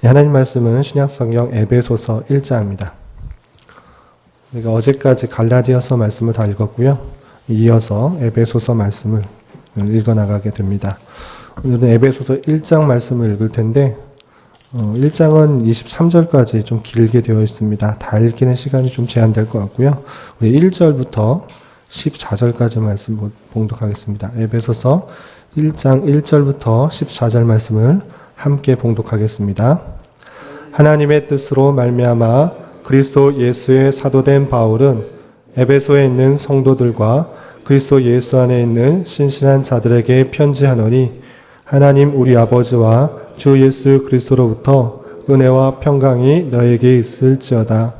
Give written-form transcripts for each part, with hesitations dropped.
하나님 말씀은 신약성경 에베소서 1장입니다. 우리가 어제까지 갈라디아서 말씀을 다 읽었고요. 이어서 에베소서 말씀을 읽어나가게 됩니다. 오늘은 에베소서 1장 말씀을 읽을 텐데 1장은 23절까지 좀 길게 되어 있습니다. 다 읽기는 시간이 좀 제한될 것 같고요. 우리 1절부터 14절까지 말씀 봉독하겠습니다. 에베소서 1장 1절부터 14절 말씀을 함께 봉독하겠습니다. 하나님의 뜻으로 말미암아 그리스도 예수의 사도된 바울은 에베소에 있는 성도들과 그리스도 예수 안에 있는 신실한 자들에게 편지하노니 하나님 우리 아버지와 주 예수 그리스도로부터 은혜와 평강이 너에게 있을지어다.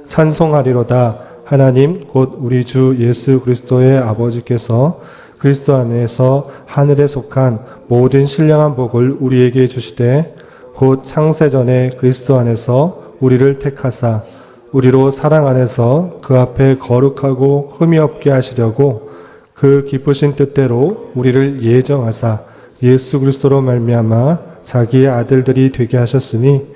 찬송하리로다. 하나님 곧 우리 주 예수 그리스도의 아버지께서 그리스도 안에서 하늘에 속한 모든 신령한 복을 우리에게 주시되 곧 창세전에 그리스도 안에서 우리를 택하사 우리로 사랑 안에서 그 앞에 거룩하고 흠이 없게 하시려고 그 기쁘신 뜻대로 우리를 예정하사 예수 그리스도로 말미암아 자기의 아들들이 되게 하셨으니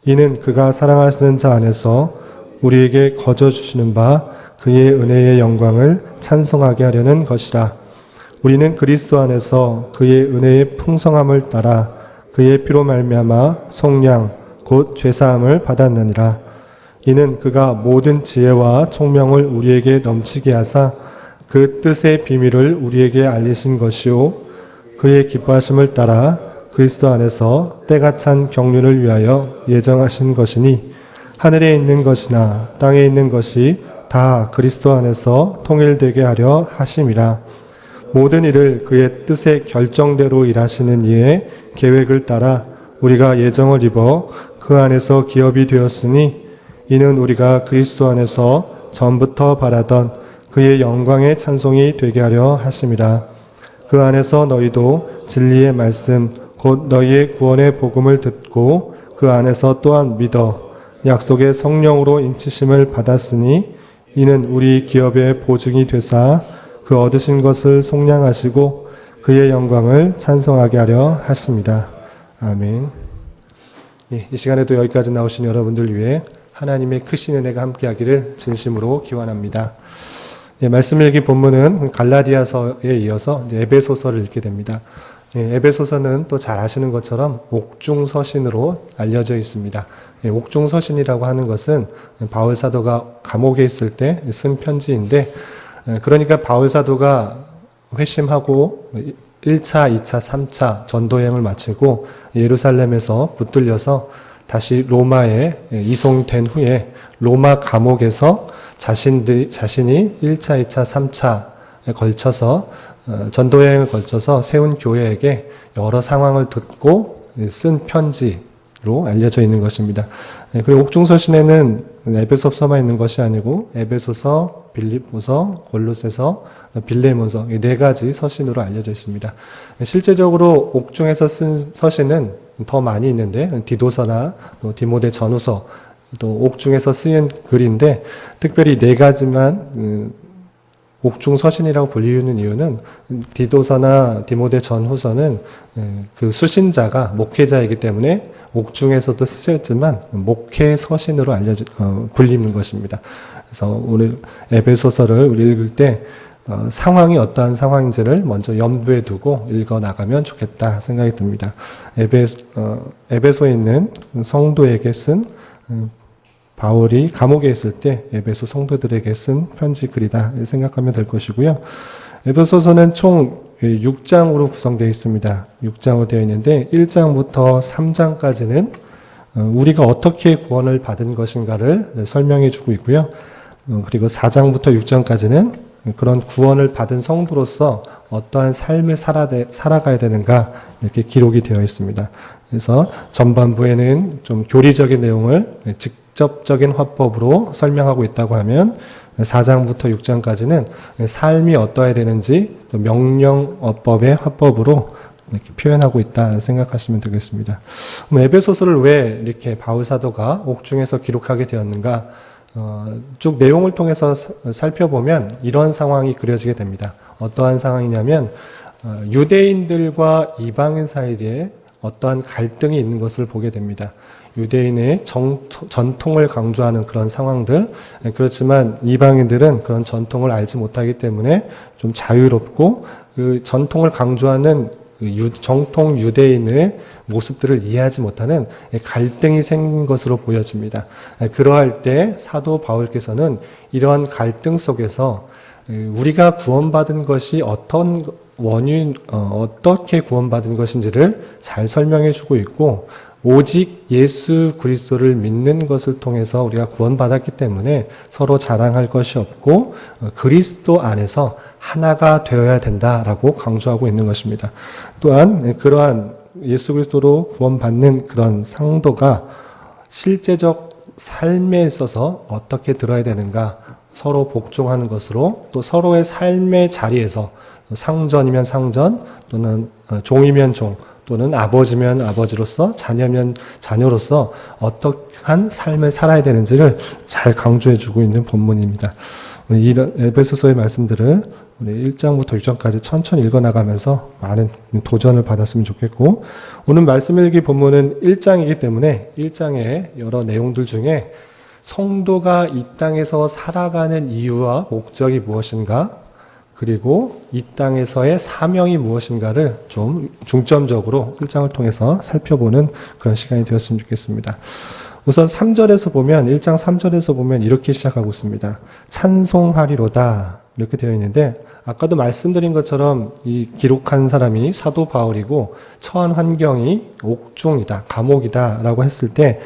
이는 그가 사랑하시는 자 안에서 우리에게 거저 주시는 바 그의 은혜의 영광을 찬송하게 하려는 것이라. 우리는 그리스도 안에서 그의 은혜의 풍성함을 따라 그의 피로 말미암아 속량 곧 죄사함을 받았느니라. 이는 그가 모든 지혜와 총명을 우리에게 넘치게 하사 그 뜻의 비밀을 우리에게 알리신 것이요 그의 기뻐하심을 따라 그리스도 안에서 때가 찬 경륜을 위하여 예정하신 것이니 하늘에 있는 것이나 땅에 있는 것이 다 그리스도 안에서 통일되게 하려 하심이라. 모든 일을 그의 뜻의 결정대로 일하시는 이의 계획을 따라 우리가 예정을 입어 그 안에서 기업이 되었으니 이는 우리가 그리스도 안에서 전부터 바라던 그의 영광의 찬송이 되게 하려 하심이라. 그 안에서 너희도 진리의 말씀 곧 너희의 구원의 복음을 듣고 그 안에서 또한 믿어 약속의 성령으로 인치심을 받았으니 이는 우리 기업의 보증이 되사 그 얻으신 것을 속량하시고 그의 영광을 찬송하게 하려 하십니다. 아멘. 이 시간에도 여기까지 나오신 여러분들 위해 하나님의 크신 은혜가 함께하기를 진심으로 기원합니다. 말씀 읽기 본문은 갈라디아서에 이어서 에베소서를 읽게 됩니다. 에베소서는 또 잘 아시는 것처럼 옥중서신으로 알려져 있습니다. 옥중서신이라고 하는 것은 바울 사도가 감옥에 있을 때 쓴 편지인데, 그러니까 바울 사도가 회심하고 1차, 2차, 3차 전도여행을 마치고 예루살렘에서 붙들려서 다시 로마에 이송된 후에 로마 감옥에서 자신이 1차, 2차, 3차에 걸쳐서 전도여행을 걸쳐서 세운 교회에게 여러 상황을 듣고 쓴 편지로 알려져 있는 것입니다. 그리고 옥중서신에는 에베소서만 있는 것이 아니고 에베소서, 빌립보서, 골로새서, 빌레몬서 이 네 가지 서신으로 알려져 있습니다. 실제적으로 옥중에서 쓴 서신은 더 많이 있는데 디도서나 또 디모데 전후서 또 옥중에서 쓰인 글인데 특별히 네 가지만 옥중 서신이라고 불리는 이유는 디도서나 디모데 전후서는 그 수신자가 목회자이기 때문에 옥중에서도 쓰였지만 목회 서신으로 불리는 것입니다. 그래서 오늘 에베소서를 우리 읽을 때 상황이 어떠한 상황인지를 먼저 염두에 두고 읽어 나가면 좋겠다 생각이 듭니다. 에베소에 있는 성도에게 쓴 바울이 감옥에 있을 때 에베소 성도들에게 쓴 편지 글이다 생각하면 될 것이고요. 에베소서는 총 6장으로 구성되어 있습니다. 6장으로 되어 있는데 1장부터 3장까지는 우리가 어떻게 구원을 받은 것인가를 설명해 주고 있고요. 그리고 4장부터 6장까지는 그런 구원을 받은 성도로서 어떠한 삶을 살아가야 되는가 이렇게 기록이 되어 있습니다. 그래서 전반부에는 좀 교리적인 내용을 직접적인 화법으로 설명하고 있다고 하면 4장부터 6장까지는 삶이 어떠해야 되는지 또 명령어법의 화법으로 이렇게 표현하고 있다 생각하시면 되겠습니다. 그럼 에베소서를 왜 이렇게 바울 사도가 옥중에서 기록하게 되었는가? 쭉 내용을 통해서 살펴보면 이런 상황이 그려지게 됩니다. 어떠한 상황이냐면 유대인들과 이방인 사이에 어떠한 갈등이 있는 것을 보게 됩니다. 유대인의 전통을 강조하는 그런 상황들, 그렇지만 이방인들은 그런 전통을 알지 못하기 때문에 좀 자유롭고 그 전통을 강조하는 정통 유대인의 모습들을 이해하지 못하는 갈등이 생긴 것으로 보여집니다. 그러할 때 사도 바울께서는 이러한 갈등 속에서 우리가 구원받은 것이 어떤 어떻게 구원받은 것인지를 잘 설명해 주고 있고, 오직 예수 그리스도를 믿는 것을 통해서 우리가 구원받았기 때문에 서로 자랑할 것이 없고 그리스도 안에서 하나가 되어야 된다라고 강조하고 있는 것입니다. 또한 그러한 예수 그리스도로 구원받는 그런 상도가 실제적 삶에 있어서 어떻게 들어야 되는가, 서로 복종하는 것으로, 또 서로의 삶의 자리에서 상전이면 상전, 또는 종이면 종, 또는 아버지면 아버지로서, 자녀면 자녀로서 어떠한 삶을 살아야 되는지를 잘 강조해주고 있는 본문입니다. 이런 에베소서의 말씀들을 우리 1장부터 6장까지 천천히 읽어나가면서 많은 도전을 받았으면 좋겠고, 오늘 말씀 읽기 본문은 1장이기 때문에 1장의 여러 내용들 중에 성도가 이 땅에서 살아가는 이유와 목적이 무엇인가, 그리고 이 땅에서의 사명이 무엇인가를 좀 중점적으로 1장을 통해서 살펴보는 그런 시간이 되었으면 좋겠습니다. 우선 3절에서 보면, 1장 3절에서 보면 이렇게 시작하고 있습니다. 찬송하리로다 이렇게 되어 있는데, 아까도 말씀드린 것처럼 이 기록한 사람이 사도 바울이고 처한 환경이 옥중이다, 감옥이다 라고 했을 때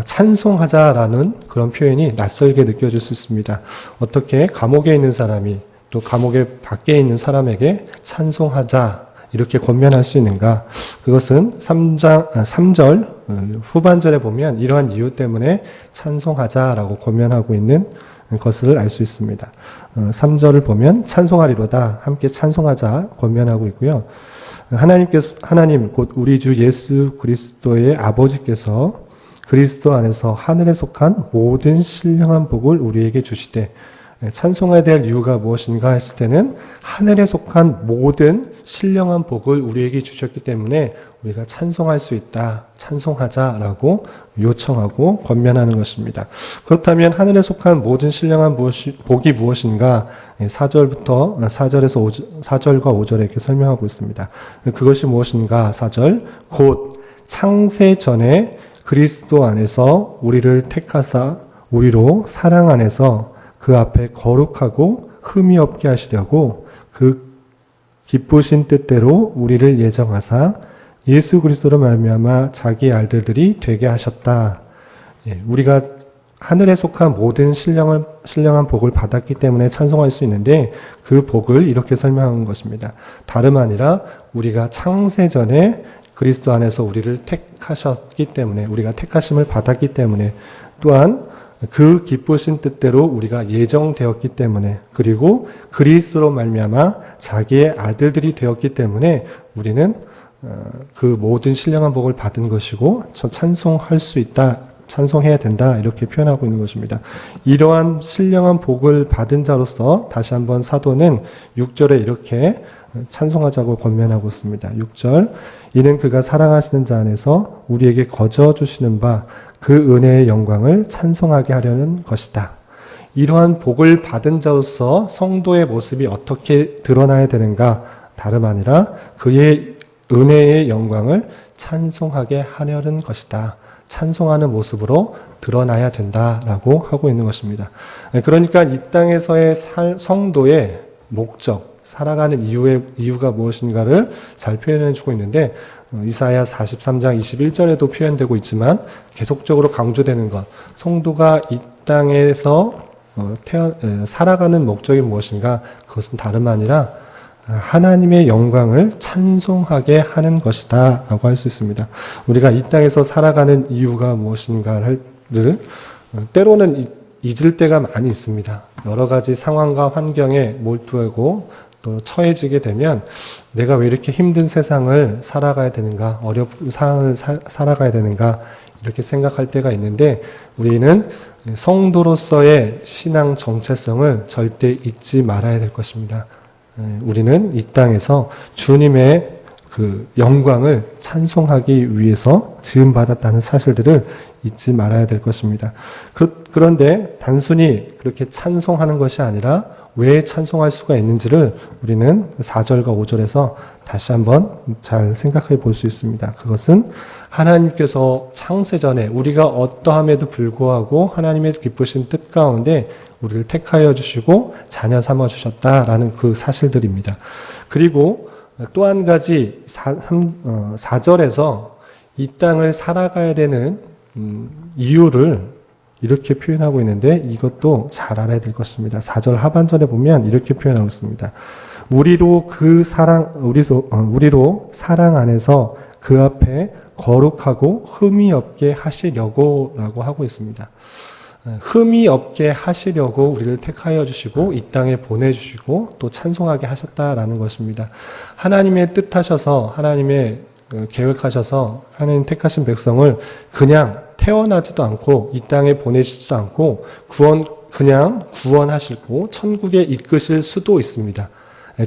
찬송하자라는 그런 표현이 낯설게 느껴질 수 있습니다. 어떻게 감옥에 있는 사람이 또 감옥의 밖에 있는 사람에게 찬송하자 이렇게 권면할 수 있는가? 그것은 3절 후반절에 보면 이러한 이유 때문에 찬송하자라고 권면하고 있는 것을 알 수 있습니다. 3절을 보면 찬송하리로다, 함께 찬송하자 권면하고 있고요. 하나님 곧 우리 주 예수 그리스도의 아버지께서 그리스도 안에서 하늘에 속한 모든 신령한 복을 우리에게 주시되, 찬송해야 될 이유가 무엇인가 했을 때는 하늘에 속한 모든 신령한 복을 우리에게 주셨기 때문에 우리가 찬송할 수 있다, 찬송하자라고 요청하고 권면하는 것입니다. 그렇다면 하늘에 속한 모든 신령한 복이 무엇인가 4절과 5절에 이렇게 설명하고 있습니다. 그것이 무엇인가? 4절 곧 창세 전에 그리스도 안에서 우리를 택하사 우리로 사랑 안에서 그 앞에 거룩하고 흠이 없게 하시려고 그 기쁘신 뜻대로 우리를 예정하사 예수 그리스도로 말미암아 자기 아들들이 되게 하셨다. 우리가 하늘에 속한 모든 신령한 복을 받았기 때문에 찬송할 수 있는데, 그 복을 이렇게 설명한 것입니다. 다름 아니라 우리가 창세 전에 그리스도 안에서 우리를 택하셨기 때문에, 우리가 택하심을 받았기 때문에, 또한 그 기쁘신 뜻대로 우리가 예정되었기 때문에, 그리고 그리스도로 말미암아 자기의 아들들이 되었기 때문에 우리는 그 모든 신령한 복을 받은 것이고 찬송할 수 있다, 찬송해야 된다 이렇게 표현하고 있는 것입니다. 이러한 신령한 복을 받은 자로서 다시 한번 사도는 6절에 이렇게 찬송하자고 권면하고 있습니다. 6절 이는 그가 사랑하시는 자 안에서 우리에게 거저 주시는 바 그 은혜의 영광을 찬송하게 하려는 것이다. 이러한 복을 받은 자로서 성도의 모습이 어떻게 드러나야 되는가? 다름 아니라 그의 은혜의 영광을 찬송하게 하려는 것이다. 찬송하는 모습으로 드러나야 된다라고 하고 있는 것입니다. 그러니까 이 땅에서의 성도의 목적, 살아가는 이유가 무엇인가를 잘 표현해 주고 있는데, 이사야 43장 21절에도 표현되고 있지만 계속적으로 강조되는 것, 성도가 이 땅에서 살아가는 목적이 무엇인가? 그것은 다름 아니라 하나님의 영광을 찬송하게 하는 것이다 라고 할 수 있습니다. 우리가 이 땅에서 살아가는 이유가 무엇인가를 때로는 잊을 때가 많이 있습니다. 여러 가지 상황과 환경에 몰두하고 또 처해지게 되면 내가 왜 이렇게 힘든 세상을 살아가야 되는가, 어려운 상황을 살아가야 되는가 이렇게 생각할 때가 있는데, 우리는 성도로서의 신앙 정체성을 절대 잊지 말아야 될 것입니다. 우리는 이 땅에서 주님의 그 영광을 찬송하기 위해서 지음받았다는 사실들을 잊지 말아야 될 것입니다. 그런데 단순히 그렇게 찬송하는 것이 아니라 왜 찬송할 수가 있는지를 우리는 4절과 5절에서 다시 한번 잘 생각해 볼 수 있습니다. 그것은 하나님께서 창세전에 우리가 어떠함에도 불구하고 하나님의 기쁘신 뜻 가운데 우리를 택하여 주시고 자녀 삼아 주셨다라는 그 사실들입니다. 그리고 또 한 가지 4절에서 이 땅을 살아가야 되는 이유를 이렇게 표현하고 있는데 이것도 잘 알아야 될 것입니다. 4절 하반절에 보면 이렇게 표현하고 있습니다. 우리로 사랑 안에서 그 앞에 거룩하고 흠이 없게 하시려고 라고 하고 있습니다. 흠이 없게 하시려고 우리를 택하여 주시고 이 땅에 보내주시고 또 찬송하게 하셨다라는 것입니다. 하나님의 뜻하셔서 하나님의 계획하셔서 하나님 택하신 백성을 그냥 태어나지도 않고 이 땅에 보내시지도 않고 그냥 구원하시고 천국에 이끄실 수도 있습니다.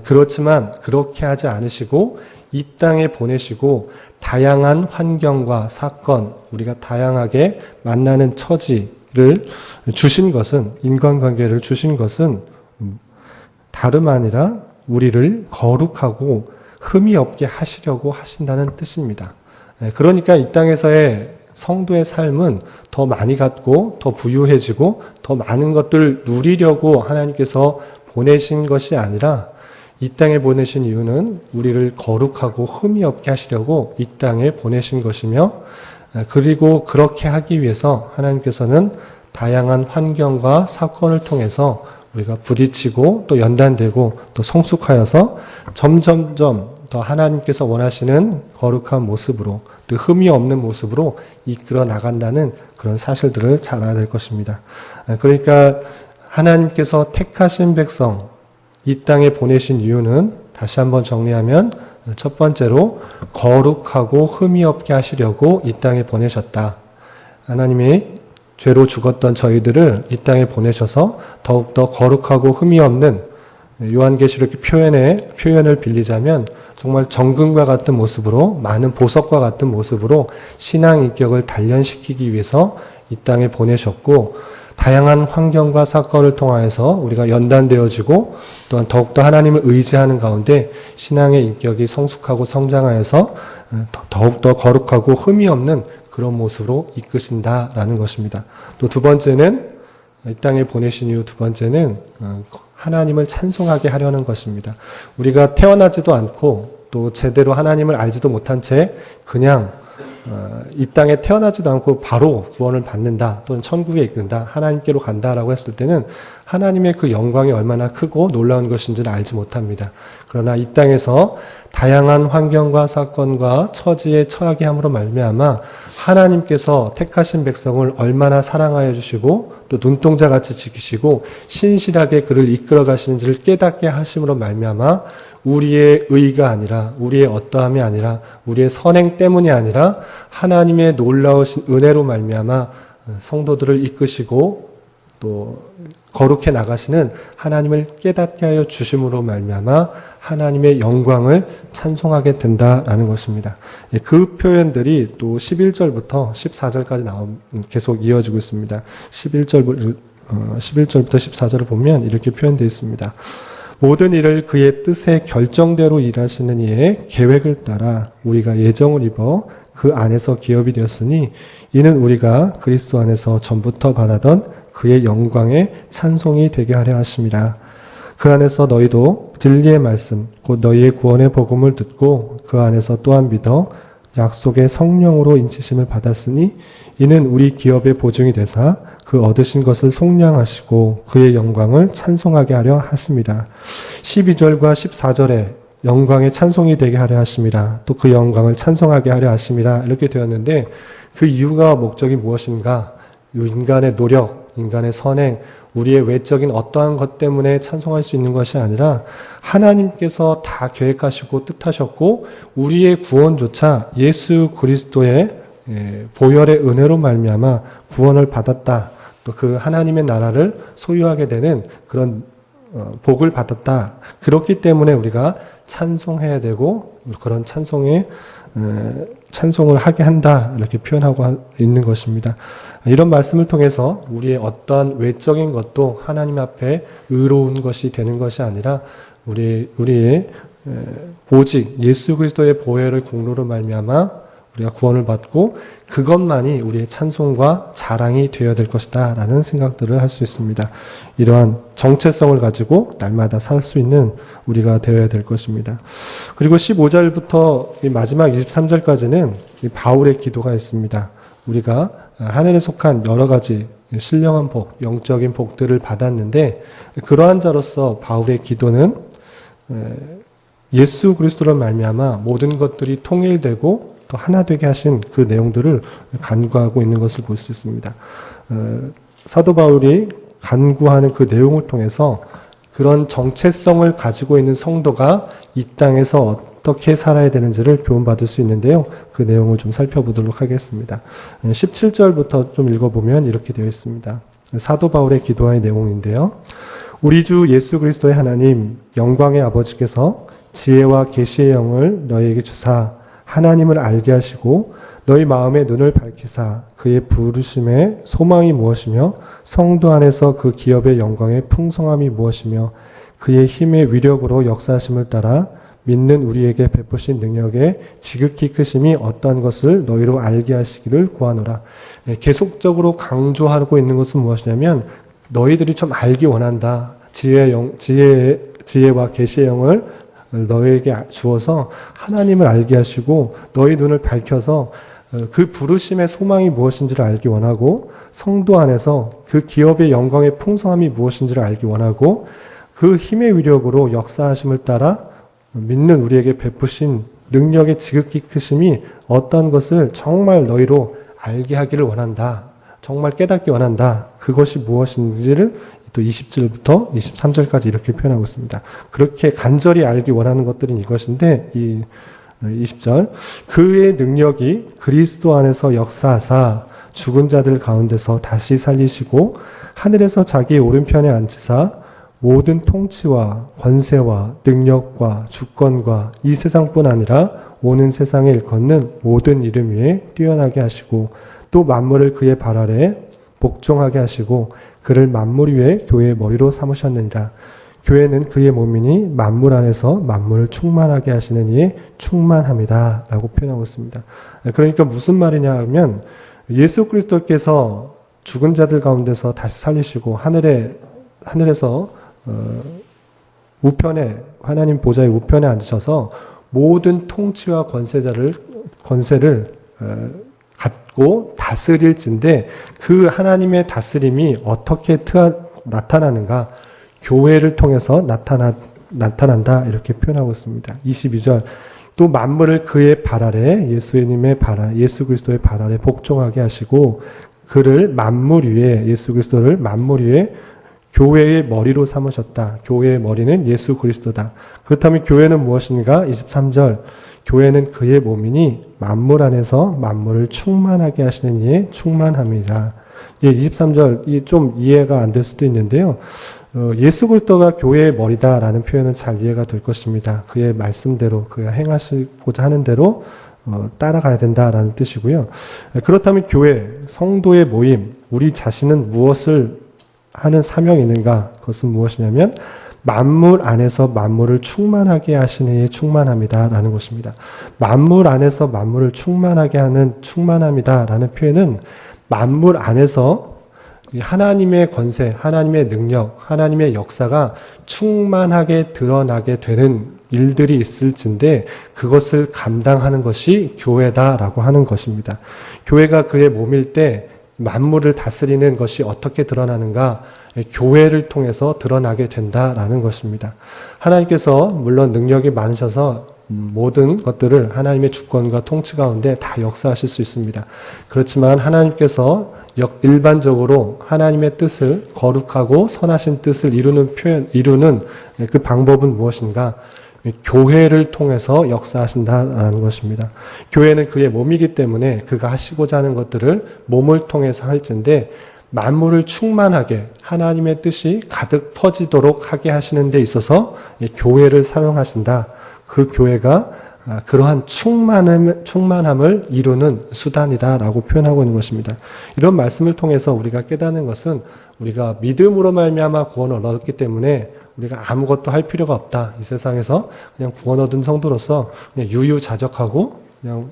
그렇지만 그렇게 하지 않으시고 이 땅에 보내시고 다양한 환경과 사건, 우리가 다양하게 만나는 처지를 주신 것은, 인간관계를 주신 것은 다름 아니라 우리를 거룩하고 흠이 없게 하시려고 하신다는 뜻입니다. 그러니까 이 땅에서의 성도의 삶은 더 많이 갖고 더 부유해지고 더 많은 것들 누리려고 하나님께서 보내신 것이 아니라 이 땅에 보내신 이유는 우리를 거룩하고 흠이 없게 하시려고 이 땅에 보내신 것이며, 그리고 그렇게 하기 위해서 하나님께서는 다양한 환경과 사건을 통해서 우리가 부딪히고 또 연단되고 또 성숙하여서 점점점 더 하나님께서 원하시는 거룩한 모습으로, 또 흠이 없는 모습으로 이끌어 나간다는 그런 사실들을 잘 알아야 될 것입니다. 그러니까 하나님께서 택하신 백성, 이 땅에 보내신 이유는 다시 한번 정리하면 첫 번째로 거룩하고 흠이 없게 하시려고 이 땅에 보내셨다. 하나님이 죄로 죽었던 저희들을 이 땅에 보내셔서 더욱더 거룩하고 흠이 없는, 요한계시록 표현을 빌리자면 정말 정금과 같은 모습으로, 많은 보석과 같은 모습으로 신앙 인격을 단련시키기 위해서 이 땅에 보내셨고, 다양한 환경과 사건을 통하여서 우리가 연단되어지고 또한 더욱더 하나님을 의지하는 가운데 신앙의 인격이 성숙하고 성장하여서 더욱더 거룩하고 흠이 없는 그런 모습으로 이끄신다라는 것입니다. 또 두 번째는, 이 땅에 보내신 이유 두 번째는 하나님을 찬송하게 하려는 것입니다. 우리가 태어나지도 않고 또 제대로 하나님을 알지도 못한 채 그냥 이 땅에 태어나지도 않고 바로 구원을 받는다, 또는 천국에 이끈다, 하나님께로 간다라고 했을 때는 하나님의 그 영광이 얼마나 크고 놀라운 것인지를 알지 못합니다. 그러나 이 땅에서 다양한 환경과 사건과 처지에 처하게 함으로 말미암아 하나님께서 택하신 백성을 얼마나 사랑하여 주시고 또 눈동자같이 지키시고 신실하게 그를 이끌어 가시는지를 깨닫게 하심으로 말미암아 우리의 의가 아니라, 우리의 어떠함이 아니라, 우리의 선행 때문이 아니라 하나님의 놀라우신 은혜로 말미암아 성도들을 이끄시고 또 거룩해 나가시는 하나님을 깨닫게 하여 주심으로 말미암아 하나님의 영광을 찬송하게 된다라는 것입니다. 그 표현들이 또 11절부터 14절까지 계속 이어지고 있습니다. 11절부터 14절을 보면 이렇게 표현되어 있습니다. 모든 일을 그의 뜻의 결정대로 일하시는 이의 계획을 따라 우리가 예정을 입어 그 안에서 기업이 되었으니 이는 우리가 그리스도 안에서 전부터 바라던 그의 영광의 찬송이 되게 하려 하심이라. 그 안에서 너희도 진리의 말씀 곧 너희의 구원의 복음을 듣고 그 안에서 또한 믿어 약속의 성령으로 인치심을 받았으니 이는 우리 기업의 보증이 되사 그 얻으신 것을 속량하시고 그의 영광을 찬송하게 하려 하십니다. 12절과 14절에 영광의 찬송이 되게 하려 하십니다. 또 그 영광을 찬송하게 하려 하십니다. 이렇게 되었는데 그 이유가 목적이 무엇인가? 인간의 노력, 인간의 선행, 우리의 외적인 어떠한 것 때문에 찬송할 수 있는 것이 아니라 하나님께서 다 계획하시고 뜻하셨고 우리의 구원조차 예수 그리스도의 보혈의 은혜로 말미암아 구원을 받았다. 또 그 하나님의 나라를 소유하게 되는 그런 복을 받았다. 그렇기 때문에 우리가 찬송해야 되고 그런 찬송을 하게 한다. 이렇게 표현하고 있는 것입니다. 이런 말씀을 통해서 우리의 어떠한 외적인 것도 하나님 앞에 의로운 것이 되는 것이 아니라 우리의 오직 예수 그리스도의 보혈의 공로로 말미암아 우리가 구원을 받고 그것만이 우리의 찬송과 자랑이 되어야 될 것이다 라는 생각들을 할 수 있습니다. 이러한 정체성을 가지고 날마다 살 수 있는 우리가 되어야 될 것입니다. 그리고 15절부터 마지막 23절까지는 바울의 기도가 있습니다. 우리가 하늘에 속한 여러 가지 신령한 복, 영적인 복들을 받았는데 그러한 자로서 바울의 기도는 예수 그리스도로 말미암아 모든 것들이 통일되고 또 하나 되게 하신 그 내용들을 간구하고 있는 것을 볼 수 있습니다. 사도 바울이 간구하는 그 내용을 통해서 그런 정체성을 가지고 있는 성도가 이 땅에서 어떻게 살아야 되는지를 교훈받을 수 있는데요. 그 내용을 좀 살펴보도록 하겠습니다. 17절부터 좀 읽어보면 이렇게 되어 있습니다. 사도 바울의 기도의 내용인데요. 우리 주 예수 그리스도의 하나님 영광의 아버지께서 지혜와 계시의 영을 너희에게 주사 하나님을 알게 하시고 너희 마음의 눈을 밝히사 그의 부르심의 소망이 무엇이며 성도 안에서 그 기업의 영광의 풍성함이 무엇이며 그의 힘의 위력으로 역사하심을 따라 믿는 우리에게 베푸신 능력의 지극히 크심이 어떠한 것을 너희로 알게 하시기를 구하노라. 계속적으로 강조하고 있는 것은 무엇이냐면 너희들이 좀 알기 원한다. 지혜와 계시의 영을 너희에게 주어서 하나님을 알게 하시고 너희 눈을 밝혀서 그 부르심의 소망이 무엇인지를 알기 원하고 성도 안에서 그 기업의 영광의 풍성함이 무엇인지를 알기 원하고 그 힘의 위력으로 역사하심을 따라 믿는 우리에게 베푸신 능력의 지극히 크심이 어떤 것을 정말 너희로 알게 하기를 원한다. 정말 깨닫기 원한다. 그것이 무엇인지를 또 20절부터 23절까지 이렇게 표현하고 있습니다. 그렇게 간절히 알기 원하는 것들은 이것인데 이 20절 그의 능력이 그리스도 안에서 역사하사 죽은 자들 가운데서 다시 살리시고 하늘에서 자기의 오른편에 앉으사 모든 통치와 권세와 능력과 주권과 이 세상뿐 아니라 오는 세상에 일컫는 모든 이름 위에 뛰어나게 하시고 또 만물을 그의 발 아래 복종하게 하시고 그를 만물 위에 교회의 머리로 삼으셨느니라. 교회는 그의 몸이니 만물 안에서 만물을 충만하게 하시는 이에 충만합니다. 라고 표현하고 있습니다. 그러니까 무슨 말이냐 하면 예수 그리스도께서 죽은 자들 가운데서 다시 살리시고 하늘에서 우편에 하나님 보좌의 우편에 앉으셔서 모든 통치와 권세를 갖고 다스릴진데 그 하나님의 다스림이 어떻게 나타나는가? 교회를 통해서 나타난다 이렇게 표현하고 있습니다. 22절 또 만물을 그의 발 아래 예수 그리스도의 발 아래 복종하게 하시고 그를 만물 위에 예수 그리스도를 만물 위에 교회의 머리로 삼으셨다. 교회의 머리는 예수 그리스도다. 그렇다면 교회는 무엇인가? 23절 교회는 그의 몸이니 만물 안에서 만물을 충만하게 하시는 이에 충만함이라. 23절 좀 이해가 안 될 수도 있는데요. 예수 그리스도가 교회의 머리다라는 표현은 잘 이해가 될 것입니다. 그의 말씀대로 그가 행하시고자 하는 대로 따라가야 된다라는 뜻이고요. 그렇다면 교회, 성도의 모임, 우리 자신은 무엇을 하는 사명이 있는가? 그것은 무엇이냐면 만물 안에서 만물을 충만하게 하시는 이에 충만합니다라는 것입니다. 만물 안에서 만물을 충만하게 하는 충만합니다라는 표현은 만물 안에서 하나님의 권세, 하나님의 능력, 하나님의 역사가 충만하게 드러나게 되는 일들이 있을진데 그것을 감당하는 것이 교회다라고 하는 것입니다. 교회가 그의 몸일 때 만물을 다스리는 것이 어떻게 드러나는가? 교회를 통해서 드러나게 된다라는 것입니다. 하나님께서 물론 능력이 많으셔서 모든 것들을 하나님의 주권과 통치 가운데 다 역사하실 수 있습니다. 그렇지만 하나님께서 일반적으로 하나님의 뜻을 거룩하고 선하신 뜻을 이루는 그 방법은 무엇인가? 교회를 통해서 역사하신다는 것입니다. 교회는 그의 몸이기 때문에 그가 하시고자 하는 것들을 몸을 통해서 할진데 만물을 충만하게 하나님의 뜻이 가득 퍼지도록 하게 하시는 데 있어서 교회를 사용하신다. 그 교회가 그러한 충만함을 이루는 수단이다라고 표현하고 있는 것입니다. 이런 말씀을 통해서 우리가 깨닫는 것은 우리가 믿음으로 말미암아 구원을 얻었기 때문에 우리가 아무것도 할 필요가 없다. 이 세상에서 그냥 구원 얻은 성도로서 그냥 유유자적하고 그냥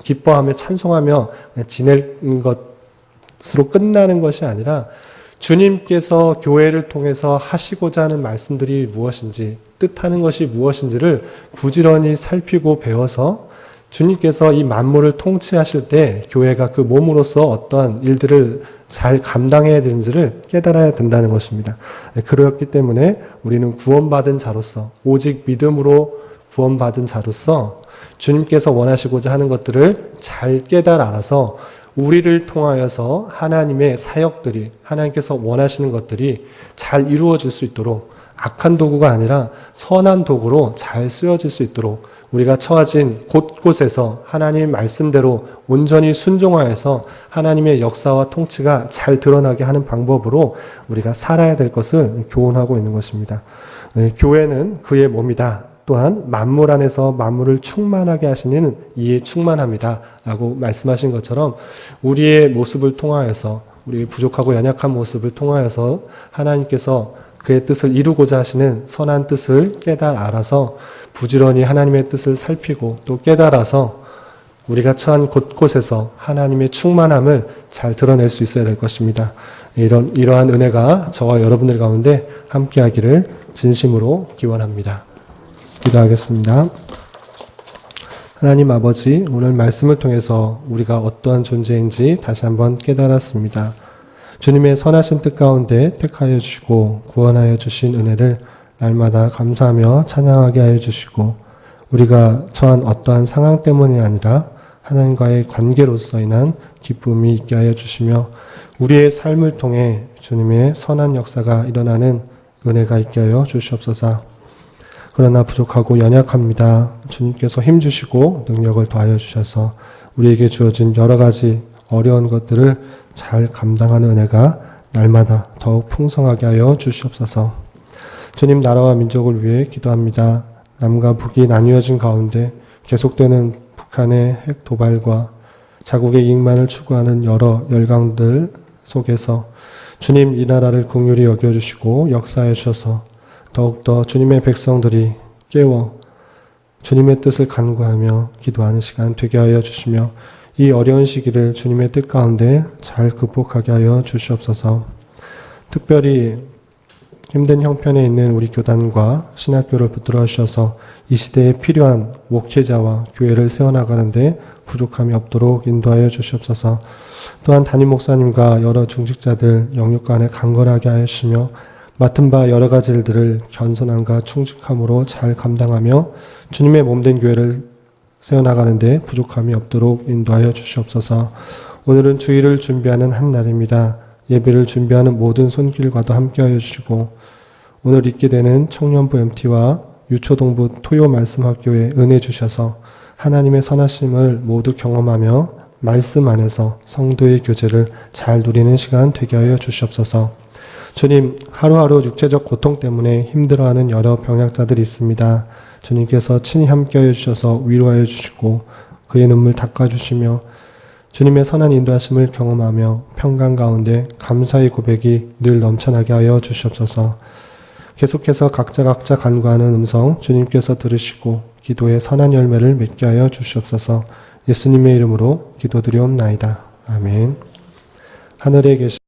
기뻐하며 찬송하며 그냥 지낼 것으로 끝나는 것이 아니라 주님께서 교회를 통해서 하시고자 하는 말씀들이 무엇인지, 뜻하는 것이 무엇인지를 부지런히 살피고 배워서 주님께서 이 만물을 통치하실 때 교회가 그 몸으로서 어떠한 일들을 잘 감당해야 되는지를 깨달아야 된다는 것입니다. 그렇기 때문에 우리는 구원받은 자로서, 오직 믿음으로 구원받은 자로서 주님께서 원하시고자 하는 것들을 잘 깨달아 알아서 우리를 통하여서 하나님의 사역들이, 하나님께서 원하시는 것들이 잘 이루어질 수 있도록 악한 도구가 아니라 선한 도구로 잘 쓰여질 수 있도록 우리가 처해진 곳곳에서 하나님 말씀대로 온전히 순종하여서 하나님의 역사와 통치가 잘 드러나게 하는 방법으로 우리가 살아야 될 것을 교훈하고 있는 것입니다. 교회는 그의 몸이다. 또한 만물 안에서 만물을 충만하게 하시는 이에 충만합니다. 라고 말씀하신 것처럼 우리의 모습을 통하여서, 우리의 부족하고 연약한 모습을 통하여서 하나님께서 그의 뜻을 이루고자 하시는 선한 뜻을 알아서 부지런히 하나님의 뜻을 살피고 또 깨달아서 우리가 처한 곳곳에서 하나님의 충만함을 잘 드러낼 수 있어야 될 것입니다. 이러한 은혜가 저와 여러분들 가운데 함께하기를 진심으로 기원합니다. 기도하겠습니다. 하나님 아버지, 오늘 말씀을 통해서 우리가 어떠한 존재인지 다시 한번 깨달았습니다. 주님의 선하신 뜻 가운데 택하여 주시고 구원하여 주신 은혜를 날마다 감사하며 찬양하게 하여 주시고 우리가 처한 어떠한 상황 때문이 아니라 하나님과의 관계로서 인한 기쁨이 있게 하여 주시며 우리의 삶을 통해 주님의 선한 역사가 일어나는 은혜가 있게 하여 주시옵소서. 그러나 부족하고 연약합니다. 주님께서 힘주시고 능력을 더하여 주셔서 우리에게 주어진 여러 가지 어려운 것들을 잘 감당하는 은혜가 날마다 더욱 풍성하게 하여 주시옵소서. 주님 나라와 민족을 위해 기도합니다. 남과 북이 나뉘어진 가운데 계속되는 북한의 핵 도발과 자국의 이익만을 추구하는 여러 열강들 속에서 주님 이 나라를 긍휼히 여겨주시고 역사해 주셔서 더욱더 주님의 백성들이 깨워 주님의 뜻을 간구하며 기도하는 시간 되게 하여 주시며 이 어려운 시기를 주님의 뜻 가운데 잘 극복하게 하여 주시옵소서. 특별히 힘든 형편에 있는 우리 교단과 신학교를 붙들어 주셔서 이 시대에 필요한 목회자와 교회를 세워나가는데 부족함이 없도록 인도하여 주시옵소서. 또한 담임 목사님과 여러 중직자들 영육간에 강건하게 하여 주시며 맡은 바 여러 가지 일들을 겸손함과 충직함으로 잘 감당하며 주님의 몸된 교회를 세워나가는데 부족함이 없도록 인도하여 주시옵소서. 오늘은 주일을 준비하는 한 날입니다. 예배를 준비하는 모든 손길과도 함께하여 주시고 오늘 있게 되는 청년부 MT와 유초동부 토요 말씀학교에 은혜 주셔서 하나님의 선하심을 모두 경험하며 말씀 안에서 성도의 교제를 잘 누리는 시간 되게 하여 주시옵소서. 주님, 하루하루 육체적 고통 때문에 힘들어하는 여러 병약자들이 있습니다. 주님께서 친히 함께하여 주셔서 위로하여 주시고 그의 눈물 닦아주시며 주님의 선한 인도하심을 경험하며 평강 가운데 감사의 고백이 늘 넘쳐나게 하여 주시옵소서. 계속해서 각자 간구하는 음성 주님께서 들으시고 기도의 선한 열매를 맺게 하여 주시옵소서. 예수님의 이름으로 기도드리옵나이다. 아멘. 하늘에 계신